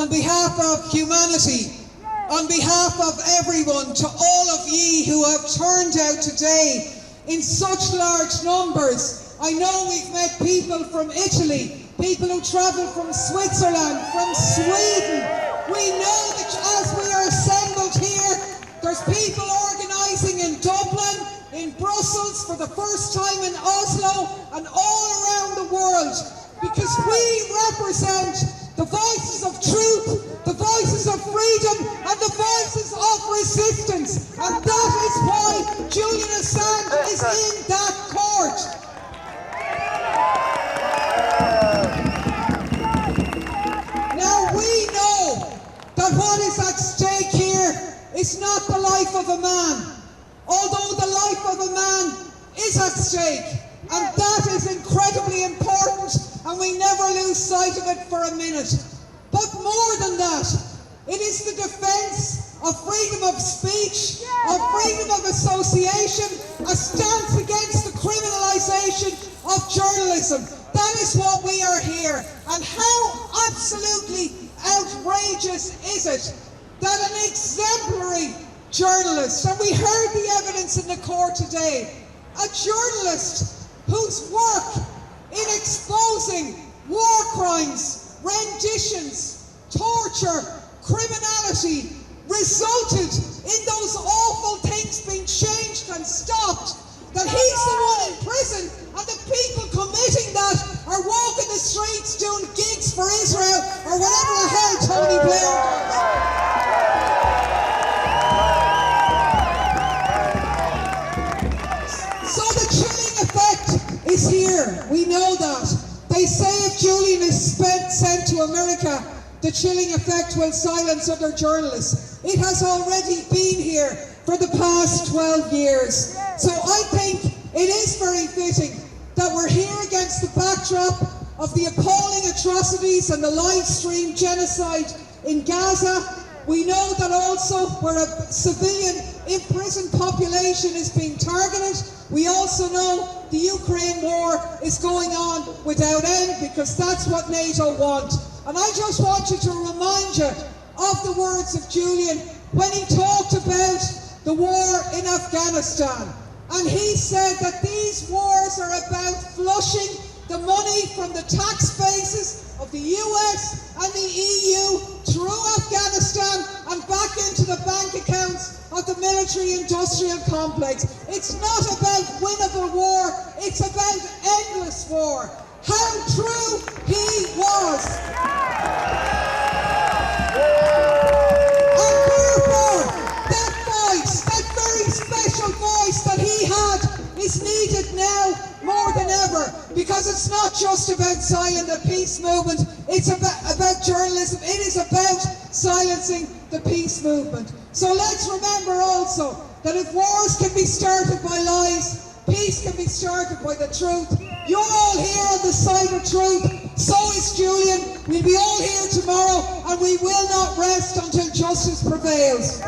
on behalf of humanity, on behalf of everyone, to all of ye who have turned out today in such large numbers. I know we've met people from Italy, people who travelled from Switzerland, from Sweden. We know that as we are assembled here, there's people organising in Dublin, in Brussels, for the first time in Oslo, and all around the world, because we represent the voices of truth, the voices of freedom, and the voices of resistance. And that is why Julian Assange is in that court. Now we know that what is at stake here is not the life of a man, although the life of a man is at stake, and that is incredibly important, and we never lose sight of it for a minute. But more than that, it is the defence of freedom of speech, of freedom of association, a stance against the criminalisation of journalism. That is what we are here. And how absolutely outrageous is it that an exemplary journalist, and we heard the evidence in the court today, a journalist whose work in exposing war crimes, renditions, torture, criminality resulted in those awful things being changed and stopped, that he's the one in prison and the people committing that are walking the streets doing gigs for Israel or whatever the hell Tony Blair does. So the chilling effect is here. We know that. They say if Julian is sent to America, the chilling effect will silence other journalists. It has already been here for the past 12 years. So I think it is very fitting that we're here against the backdrop of the appalling atrocities and the live stream genocide in Gaza. We know that also where a civilian imprisoned population is being targeted. We also know the Ukraine war is going on without end, because that's what NATO want. And I just want you to remind you of the words of Julian when he talked about the war in Afghanistan. And he said that these wars are about flushing the money from the tax bases of the US and the EU through Afghanistan and back into the bank accounts of the military-industrial complex. It's not about winnable war, it's about endless war. How true he was. And therefore, that voice, that very special voice that he had, is needed now more than ever, because it's not just about silence the peace movement, it's about journalism, it is about silencing the peace movement. So let's remember also that if wars can be started by lies, peace can be started by the truth. You're all here on the side of truth, so is Julian. We'll be all here tomorrow, and we will not rest until justice prevails.